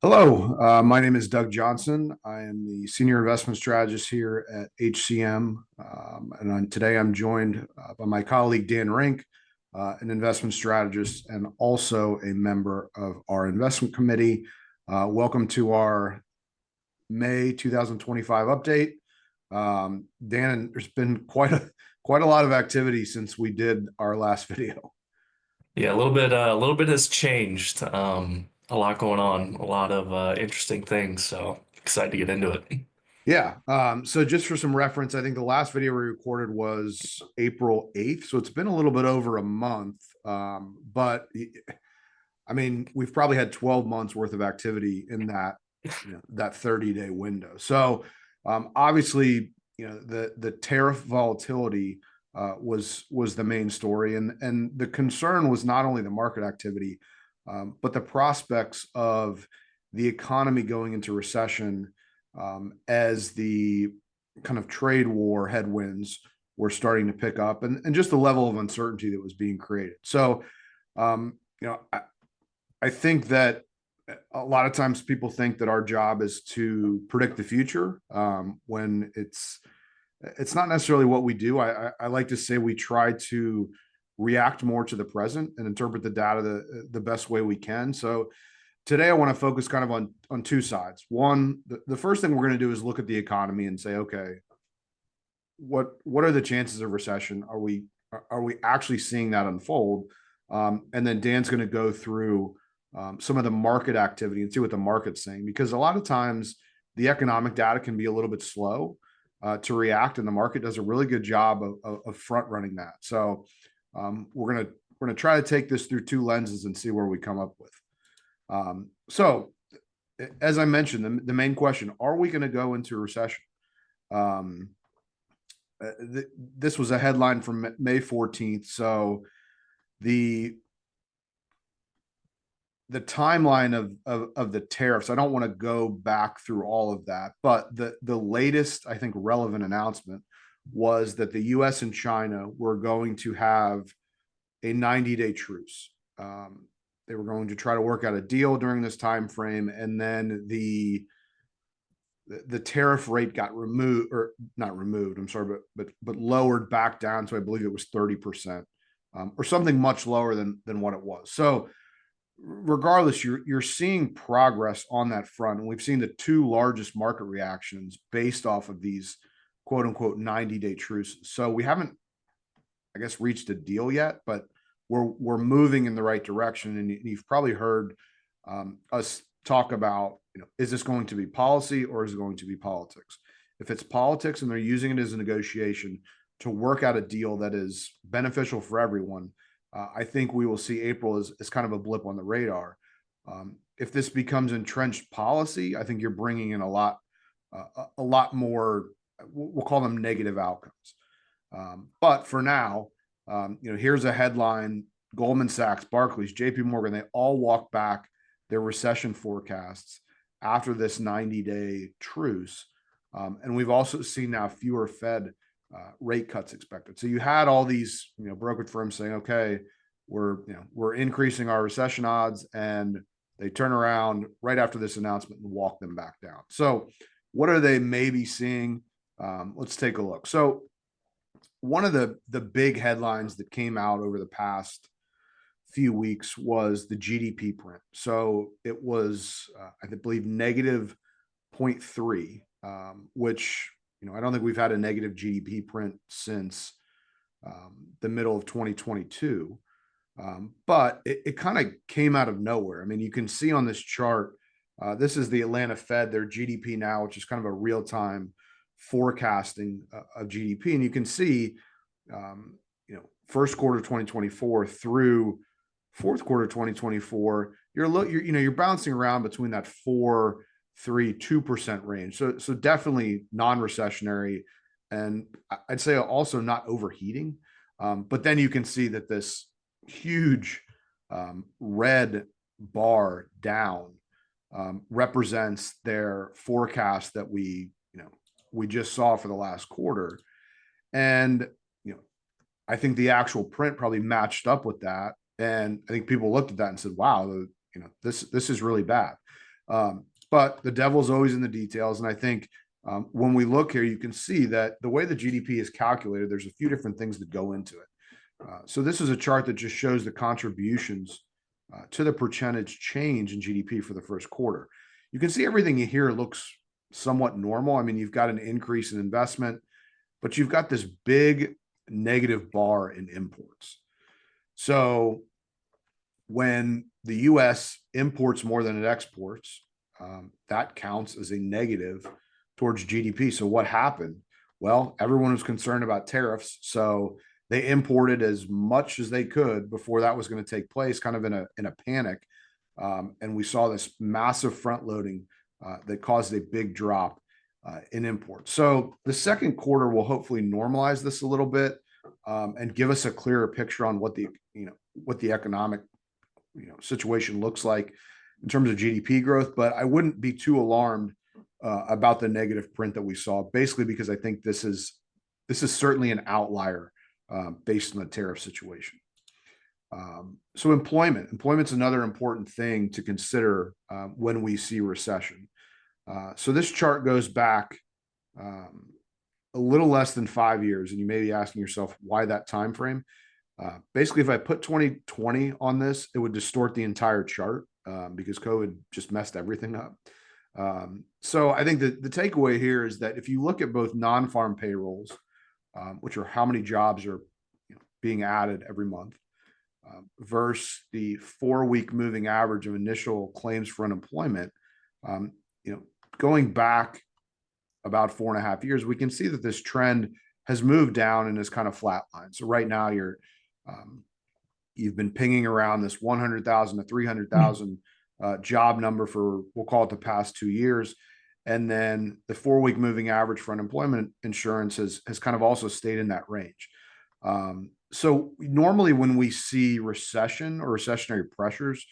Hello, my name is Doug Johnson. I am the Senior Investment Strategist here at HCM. Today I'm joined by my colleague Dan Rinck, an investment strategist and also a member of our investment committee. Welcome to our May 2025 update. Dan, there's been quite a lot of activity since we did our last video. Yeah, a little bit has changed. A lot going on, a lot of interesting things. So excited to get into it. Yeah. So just for some reference, I think the last video we recorded was April 8th. So it's been a little bit over a month. But I mean, we've probably had 12 months worth of activity in that 30-day window. So obviously, the tariff volatility was the main story. And the concern was not only the market activity, but the prospects of the economy going into recession as the kind of trade war headwinds were starting to pick up and just the level of uncertainty that was being created. So, um, you know, I think that a lot of times people think that our job is to predict the future when it's not necessarily what we do. I like to say we try to react more to the present and interpret the data the best way we can. So today I want to focus kind of on two sides. One, the first thing we're going to do is look at the economy and say, okay, what are the chances of recession? Are we actually seeing that unfold? And then Dan's going to go through some of the market activity and see what the market's saying, because a lot of times the economic data can be a little bit slow to react, and the market does a really good job of front running that. So we're gonna try to take this through two lenses and see where we come up with. So, as I mentioned, the main question: are we going to go into a recession? Um, this was a headline from May 14th. So the the timeline of the tariffs. I don't want to go back through all of that, but the latest, I think, relevant announcement was that the U.S. and China were going to have a 90-day truce. They were going to try to work out a deal during this time frame, and then the tariff rate got removed, or not removed, I'm sorry, but lowered back down to, I believe it was 30%, or something much lower than what it was. So regardless, you're seeing progress on that front, and we've seen the two largest market reactions based off of these quote unquote 90-day truces. So we haven't, I guess, reached a deal yet, but we're moving in the right direction. And you've probably heard us talk about, is this going to be policy or is it going to be politics? If it's politics and they're using it as a negotiation to work out a deal that is beneficial for everyone, I think we will see April as kind of a blip on the radar. If this becomes entrenched policy, I think you're bringing in a lot more. We'll call them negative outcomes. But for now, here's a headline: Goldman Sachs, Barclays, J.P. Morgan, they all walk back their recession forecasts after this 90-day truce. And we've also seen now fewer Fed rate cuts expected. So you had all these, brokerage firms saying, okay, we're increasing our recession odds, and they turn around right after this announcement and walk them back down. So what are they maybe seeing? Let's take a look. So one of the big headlines that came out over the past few weeks was the GDP print. So it was, I believe, negative 0.3, which, I don't think we've had a negative GDP print since the middle of 2022. But it kind of came out of nowhere. I mean, you can see on this chart, this is the Atlanta Fed, their GDP now, which is kind of a real-time forecasting of GDP. And you can see, first quarter 2024 through fourth quarter 2024, you're bouncing around between that 4.3-2% range. So definitely non-recessionary, and I'd say also not overheating. But then you can see that this huge red bar down represents their forecast that we just saw for the last quarter. And I think the actual print probably matched up with that. And I think people looked at that and said, wow, this is really bad. But the devil's always in the details. And I think when we look here, you can see that the way the GDP is calculated, there's a few different things that go into it. So this is a chart that just shows the contributions to the percentage change in GDP for the first quarter. You can see everything here looks somewhat normal. I mean, you've got an increase in investment, but you've got this big negative bar in imports. So when the US imports more than it exports, that counts as a negative towards GDP. So what happened? Well, everyone was concerned about tariffs. So they imported as much as they could before that was going to take place, kind of in a panic. And we saw this massive front loading that caused a big drop in imports. So the second quarter will hopefully normalize this a little bit and give us a clearer picture on what the economic situation looks like in terms of GDP growth. But I wouldn't be too alarmed about the negative print that we saw, basically because I think this is certainly an outlier based on the tariff situation. So employment's another important thing to consider when we see recession. So this chart goes back a little less than 5 years, and you may be asking yourself why that time frame. Basically, if I put 2020 on this, it would distort the entire chart because COVID just messed everything up. So I think the takeaway here is that if you look at both non-farm payrolls, which are how many jobs are being added every month, versus the 4-week moving average of initial claims for unemployment, going back about 4.5 years, we can see that this trend has moved down and is kind of flatlined. So right now you've been pinging around this 100,000 to 300,000 job number for, we'll call it, the past 2 years. And then the 4-week moving average for unemployment insurance has kind of also stayed in that range. So normally when we see recession or recessionary pressures,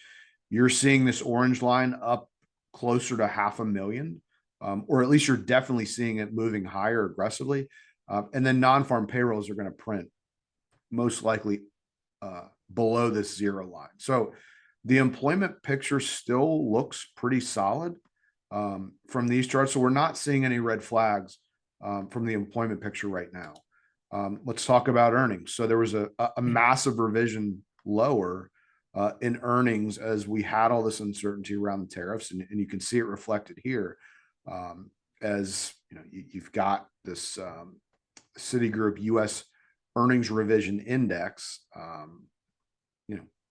you're seeing this orange line up closer to 500,000, or at least you're definitely seeing it moving higher aggressively. And then non-farm payrolls are going to print most likely below this zero line. So the employment picture still looks pretty solid from these charts. So we're not seeing any red flags from the employment picture right now. Let's talk about earnings. So there was a massive revision lower in earnings as we had all this uncertainty around the tariffs, and you can see it reflected here as you've got this Citigroup U.S. earnings revision index.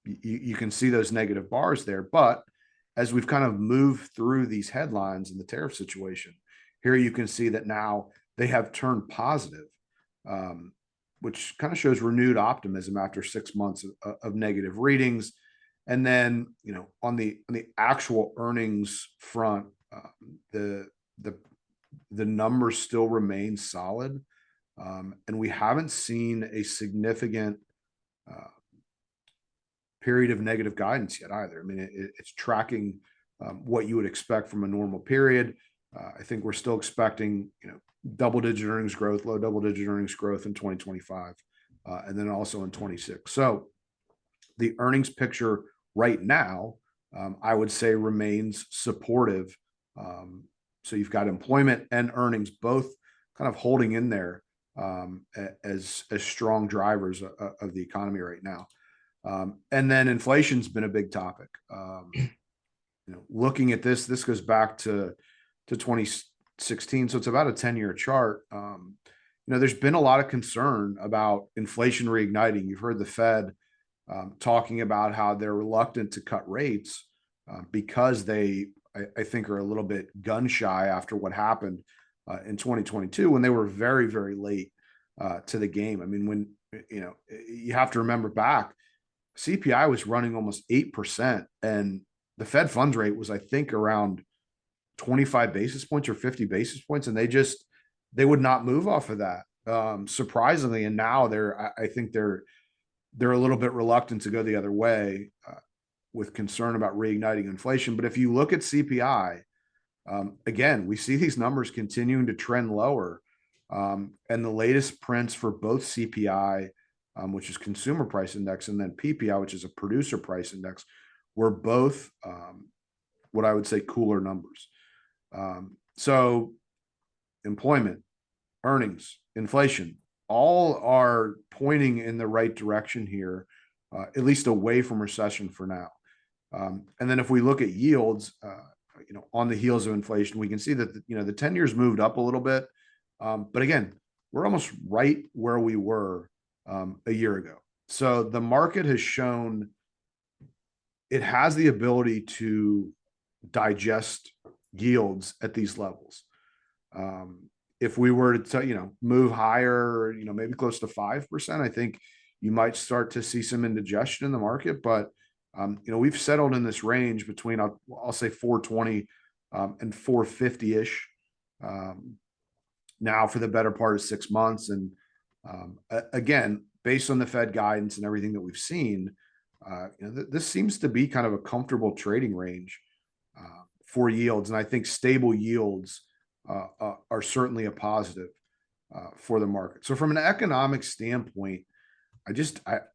You can see those negative bars there, but as we've kind of moved through these headlines in the tariff situation, here you can see that now they have turned positive. Which kind of shows renewed optimism after 6 months of negative readings. And then, on the actual earnings front, the numbers still remain solid, and we haven't seen a significant period of negative guidance yet either. I mean, it's tracking what you would expect from a normal period. I think we're still expecting, double-digit earnings growth, low double-digit earnings growth in 2025, and then also in 26. So the earnings picture right now, I would say, remains supportive. So you've got employment and earnings both kind of holding in there as strong drivers of the economy right now. And then inflation's been a big topic. Looking at this goes back to 2016. So it's about a 10-year chart. There's been a lot of concern about inflation reigniting. You've heard the Fed talking about how they're reluctant to cut rates because they, I think, are a little bit gun shy after what happened in 2022 when they were very, very late to the game. I mean, when, you have to remember back, CPI was running almost 8%, and the Fed funds rate was, I think, around 25 basis points or 50 basis points, and they would not move off of that, surprisingly. And now I think they're a little bit reluctant to go the other way with concern about reigniting inflation. But if you look at CPI, again, we see these numbers continuing to trend lower, and the latest prints for both CPI, which is consumer price index, and then PPI, which is a producer price index, were both what I would say cooler numbers. So employment, earnings, inflation, all are pointing in the right direction here, at least away from recession for now. And then if we look at yields, on the heels of inflation, we can see that the 10 years moved up a little bit, but again, we're almost right where we were a year ago. So the market has shown it has the ability to digest yields at these levels. If we were to move higher, maybe close to 5%, I think you might start to see some indigestion in the market. But we've settled in this range between I'll say 420 and 450 ish now for the better part of 6 months. And again, based on the Fed guidance and everything that we've seen, this seems to be kind of a comfortable trading range for yields. And I think stable yields are certainly a positive for the market. So from an economic standpoint, I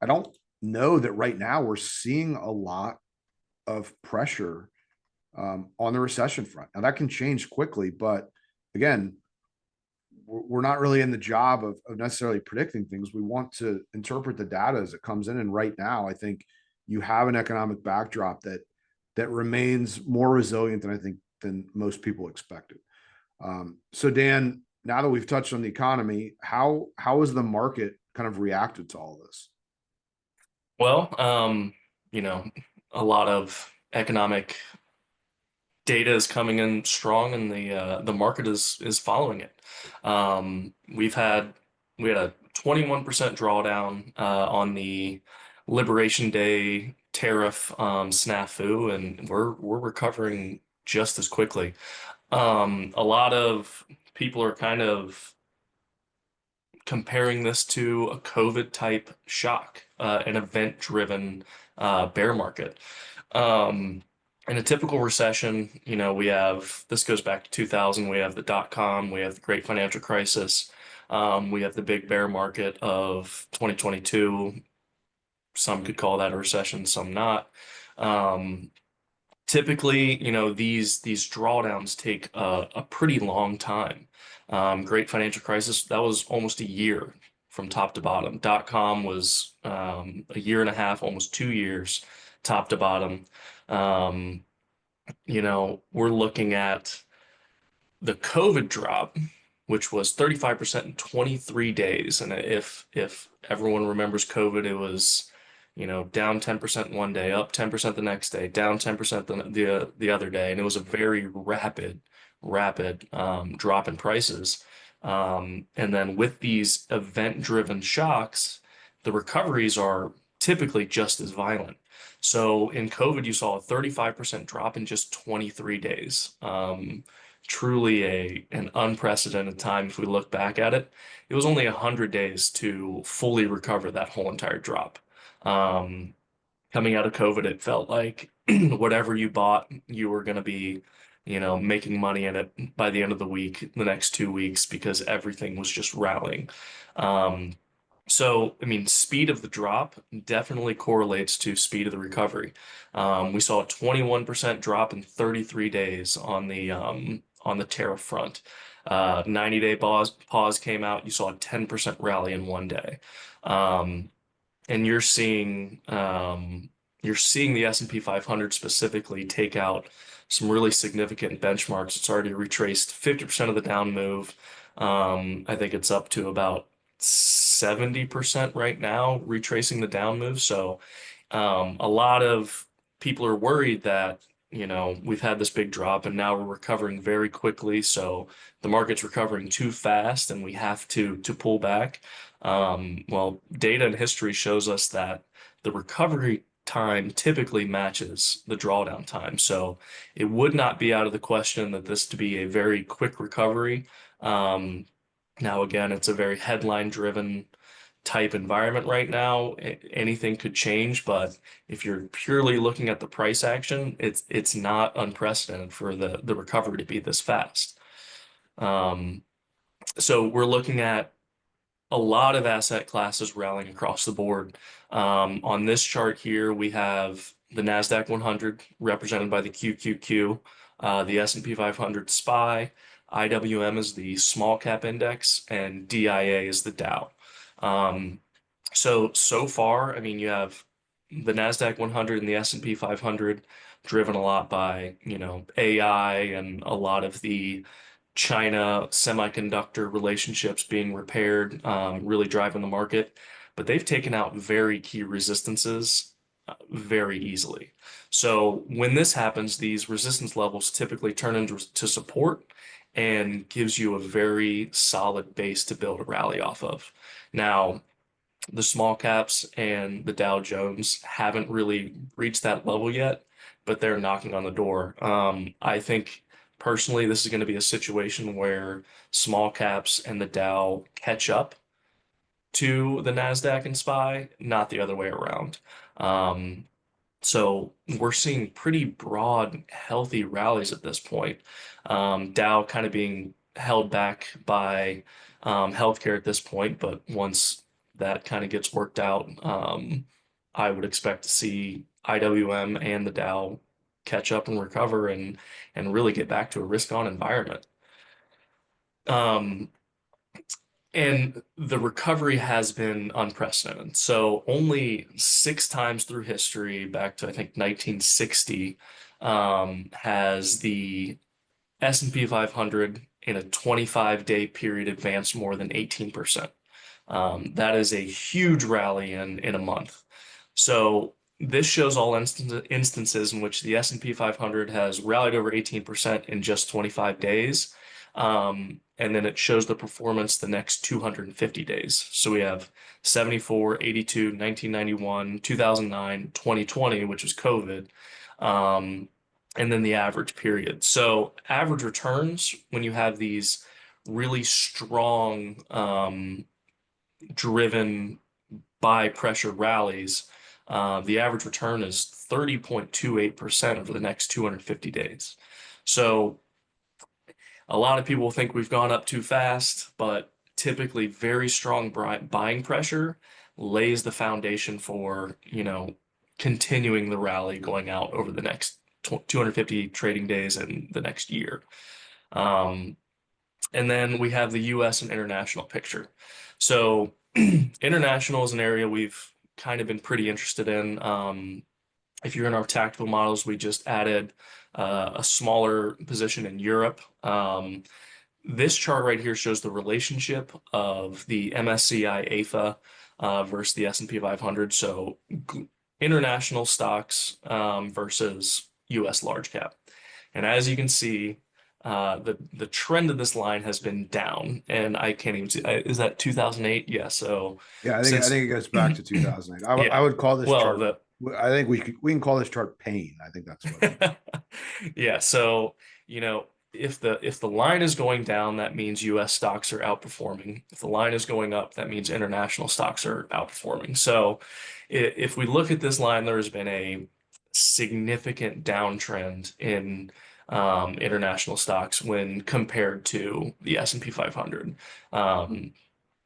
don't know that right now we're seeing a lot of pressure on the recession front. Now that can change quickly, but again, we're not really in the job of necessarily predicting things. We want to interpret the data as it comes in. And right now, I think you have an economic backdrop that remains more resilient than I think than most people expected. So Dan, now that we've touched on the economy, how has the market kind of reacted to all this? Well, a lot of economic data is coming in strong, and the market is following it. We had a 21% drawdown on the Liberation Day tariff snafu, and we're recovering just as quickly. A lot of people are kind of comparing this to a COVID type shock, an event driven bear market. In a typical recession, this goes back to 2000, we have the dot-com, we have the great financial crisis, we have the big bear market of 2022. Some could call that a recession, some not. Typically, these drawdowns take a pretty long time. Great financial crisis, that was almost a year from top to bottom. Dot-com was a year and a half, almost 2 years, top to bottom. We're looking at the COVID drop, which was 35% in 23 days. And if everyone remembers COVID, it was, down 10% one day, up 10% the next day, down 10% the other day. And it was a very rapid drop in prices. And then with these event-driven shocks, the recoveries are typically just as violent. So in COVID, you saw a 35% drop in just 23 days. Truly an unprecedented time if we look back at it. It was only 100 days to fully recover that whole entire drop. Coming out of COVID, it felt like whatever you bought, you were going to be, making money in it by the end of the week, the next 2 weeks, because everything was just rallying. So, I mean, speed of the drop definitely correlates to speed of the recovery. We saw a 21% drop in 33 days on the tariff front. 90-day pause came out. You saw a 10% rally in one day. And you're seeing the S&P 500 specifically take out some really significant benchmarks. It's already retraced 50% of the down move. I think it's up to about 70% right now, retracing the down move. So a lot of people are worried that, we've had this big drop and now we're recovering very quickly. So the market's recovering too fast and we have to pull back. Well, data and history shows us that the recovery time typically matches the drawdown time. So it would not be out of the question that this to be a very quick recovery. Now, again, it's a very headline driven type environment right now. Anything could change, but if you're purely looking at the price action, it's not unprecedented for the recovery to be this fast. So we're looking at a lot of asset classes rallying across the board. On this chart here, we have the Nasdaq 100 represented by the QQQ, the S&P 500 SPY, IWM is the small cap index, and DIA is the Dow. So far, I mean, you have the Nasdaq 100 and the S&P 500 driven a lot by, AI and a lot of the China semiconductor relationships being repaired, really driving the market. But they've taken out very key resistances very easily. So when this happens, these resistance levels typically turn into support and gives you a very solid base to build a rally off of. Now, the small caps and the Dow Jones haven't really reached that level yet, but they're knocking on the door. I think personally, this is going to be a situation where small caps and the Dow catch up to the Nasdaq and SPY, not the other way around. Um, so we're seeing pretty broad, healthy rallies at this point. Dow kind of being held back by healthcare at this point, but once that kind of gets worked out, I would expect to see IWM and the Dow catch up and recover and really get back to a risk-on environment. Um, and the recovery has been unprecedented. So only 6 times through history, back to I think 1960, has the S&P 500 in a 25-day period advanced more than 18%. That is a huge rally in a month. So this shows all instances in which the S&P 500 has rallied over 18% in just 25 days. And then it shows the performance the next 250 days. So we have 74, 82, 1991, 2009, 2020, which was COVID, and then the average period. So average returns, when you have these really strong, driven by pressure rallies, the average return is 30.28% over the next 250 days. So a lot of people think we've gone up too fast, but typically very strong buying pressure lays the foundation for, continuing the rally going out over the next 250 trading days and the next year. And then we have the US and international picture. So international is an area we've kind of been pretty interested in. If you're in our tactical models, we just added a smaller position in Europe. This chart right here shows the relationship of the MSCI AFA versus the S&P 500. So international stocks versus US large cap. And as you can see, the trend of this line has been down, and I can't even see. Is that 2008? Yeah. So Yeah, I think it goes back to 2008. I yeah. would call this Well, chart. I think we can call this chart pain. I think that's what. yeah. So if the line is going down, that means U.S. stocks are outperforming. If the line is going up, that means international stocks are outperforming. So if we look at this line, there has been a significant downtrend in international stocks when compared to the S&P 500.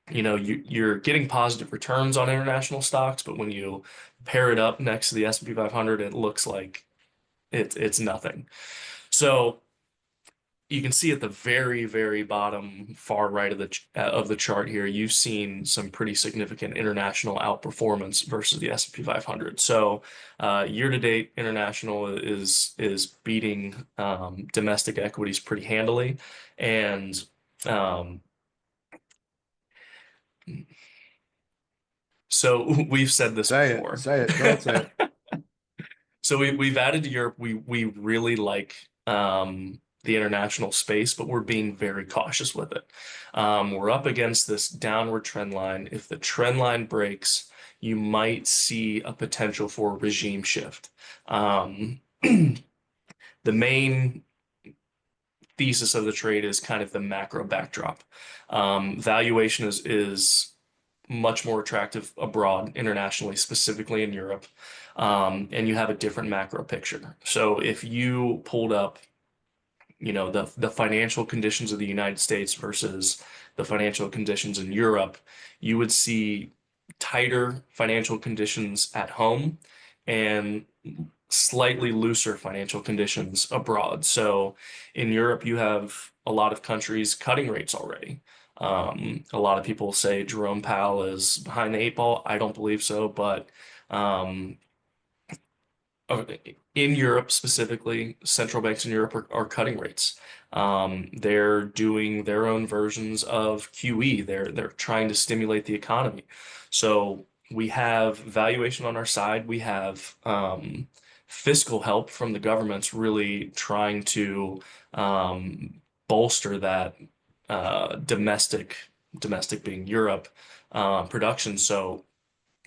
You're getting positive returns on international stocks, but when you pair it up next to the S&P 500, it looks like it's nothing. So you can see at the very, very bottom, far right of the chart here, you've seen some pretty significant international outperformance versus the S&P 500. So year to date, international is beating domestic equities pretty handily, and so we've said this before. Say it. Go ahead, say it. So we've added to Europe. We really like the international space, but we're being very cautious with it. We're up against this downward trend line. If the trend line breaks, you might see a potential for a regime shift. The main thesis of the trade is kind of the macro backdrop. Valuation is much more attractive abroad, internationally, specifically in Europe. And you have a different macro picture. So if you pulled up, the financial conditions of the United States versus the financial conditions in Europe, you would see tighter financial conditions at home and slightly looser financial conditions abroad. So in Europe, you have a lot of countries cutting rates already. A lot of people say Jerome Powell is behind the eight ball. I don't believe so, but um, uh, in Europe specifically, central banks in Europe are cutting rates. They're doing their own versions of QE. They're trying to stimulate the economy. So we have valuation on our side. We have fiscal help from the governments really trying to bolster that domestic being Europe production. So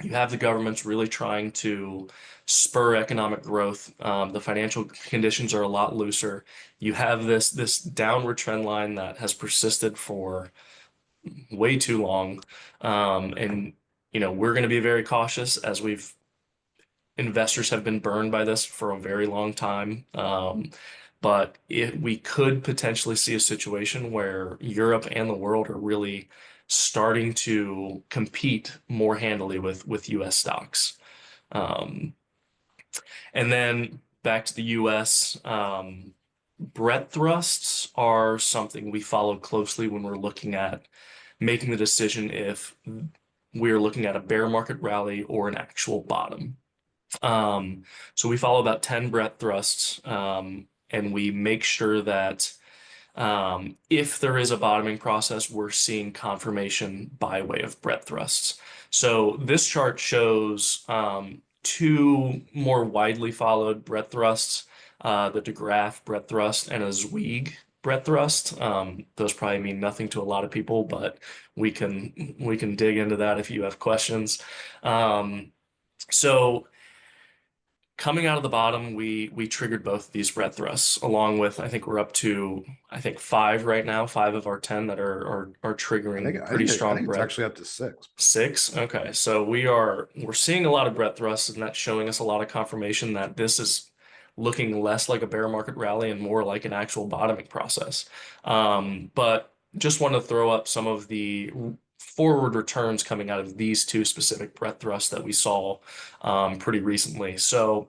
you have the governments really trying to spur economic growth. The financial conditions are a lot looser. You have this downward trend line that has persisted for way too long, and we're going to be very cautious as investors have been burned by this for a very long time. But we could potentially see a situation where Europe and the world are really starting to compete more handily with US stocks. Um, and then back to the US, breadth thrusts are something we follow closely when we're looking at making the decision if we're looking at a bear market rally or an actual bottom. So we follow about 10 breadth thrusts, and we make sure that if there is a bottoming process, we're seeing confirmation by way of breadth thrusts. So this chart shows two more widely followed breadth thrusts, the DeGraff breadth thrust and a Zweig breadth thrust. Those probably mean nothing to a lot of people, but we can dig into that if you have questions. So coming out of the bottom, we triggered both of these breadth thrusts, along with I think we're up to five right now, five of our 10 that are triggering pretty I strong think it's breadth. actually up to six. Six? Okay. So we're seeing a lot of breadth thrusts, and that's showing us a lot of confirmation that this is looking less like a bear market rally and more like an actual bottoming process. But just want to throw up some of the forward returns coming out of these two specific breadth thrusts that we saw pretty recently. So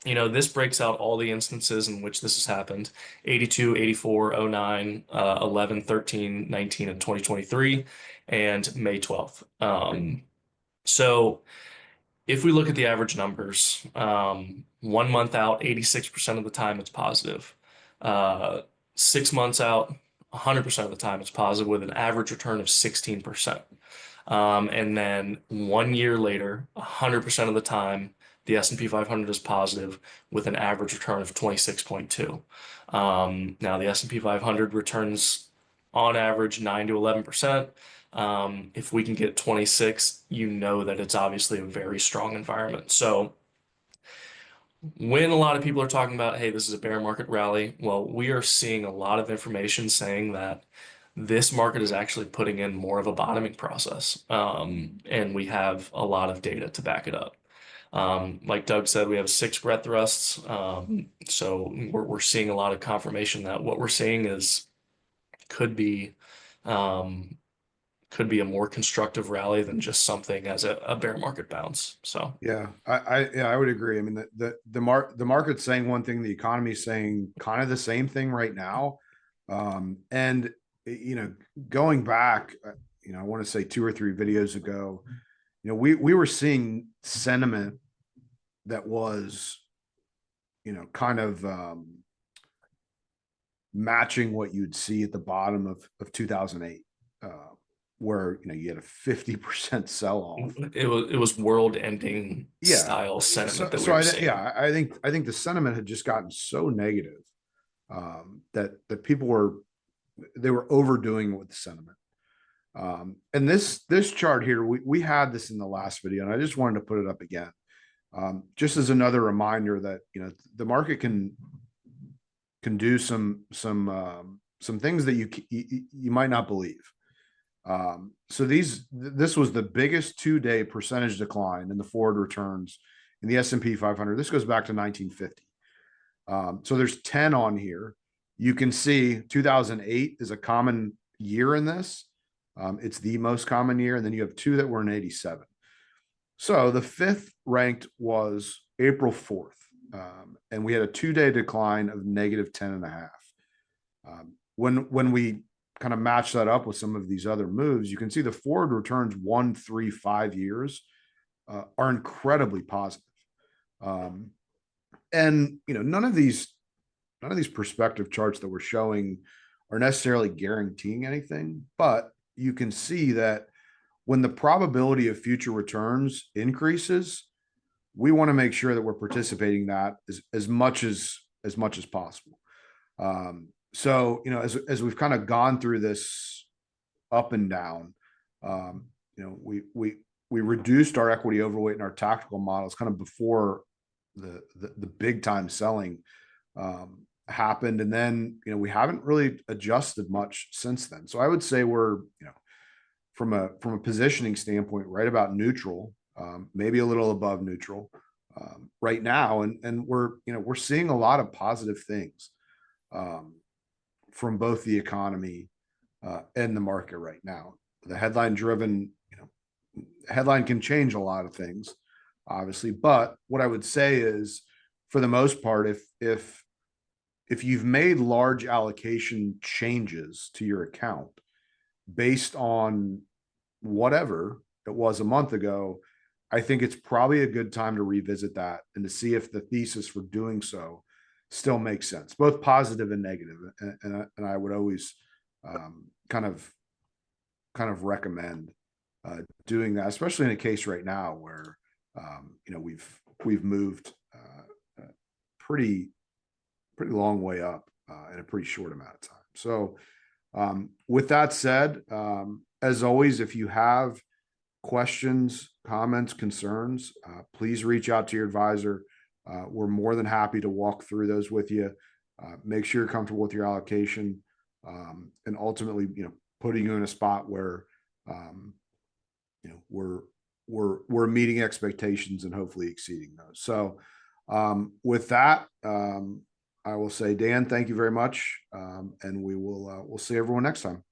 this breaks out all the instances in which this has happened: 82, 84, 09, 11, 13, 19, and 2023, and May 12th. So if we look at the average numbers, 1 month out, 86% of the time it's positive. 6 months out, 100% of the time it's positive with an average return of 16%. And then 1 year later, 100% of the time, the S&P 500 is positive with an average return of 26.2. Now the S&P 500 returns on average 9 to 11%. If we can get 26, that it's obviously a very strong environment. So when a lot of people are talking about, hey, this is a bear market rally, well, we are seeing a lot of information saying that this market is actually putting in more of a bottoming process. And we have a lot of data to back it up. Like Doug said, we have six breadth thrusts. So we're seeing a lot of confirmation that what we're seeing could be um, could be a more constructive rally than just something as a bear market bounce. So Yeah, I would agree. I mean, the market's saying one thing, the economy's saying kind of the same thing right now. And going back, I want to say 2 or 3 videos ago, we were seeing sentiment that was, kind of matching what you'd see at the bottom of 2008. Where you had a 50% sell off. it was world ending style sentiment that we were seeing. I think the sentiment had just gotten so negative that people were overdoing it with the sentiment. And this chart here, we had this in the last video, and I just wanted to put it up again, just as another reminder that the market can do some things that you might not believe. So this was the biggest 2-day percentage decline in the forward returns in the S&P 500. This goes back to 1950. So there's 10 on here. You can see 2008 is a common year in this. It's the most common year. And then you have 2 that were in 87. So the 5th ranked was April 4th. and we had a 2-day decline of negative 10.5. When we kind of match that up with some of these other moves, you can see the forward returns 1, 3, 5 years are incredibly positive. And none of these perspective charts that we're showing are necessarily guaranteeing anything, but you can see that when the probability of future returns increases, we want to make sure that we're participating that as much as possible. So as we've kind of gone through this up and down, we reduced our equity overweight in our tactical models kind of before the big time selling happened, and then we haven't really adjusted much since then. So I would say we're from a positioning standpoint right about neutral, maybe a little above neutral right now, and we're seeing a lot of positive things from both the economy and the market right now. The headline driven, headline can change a lot of things, obviously, but what I would say is, for the most part, if you've made large allocation changes to your account based on whatever it was a month ago, I think it's probably a good time to revisit that and to see if the thesis for doing so still makes sense, both positive and negative. And I would always kind of recommend doing that, especially in a case right now where we've moved pretty long way up in a pretty short amount of time. So with that said, as always, if you have questions, comments, concerns, please reach out to your advisor. We're more than happy to walk through those with you. Make sure you're comfortable with your allocation, and ultimately, putting you in a spot where we're meeting expectations and hopefully exceeding those. So with that, I will say, Dan, thank you very much, and we'll see everyone next time.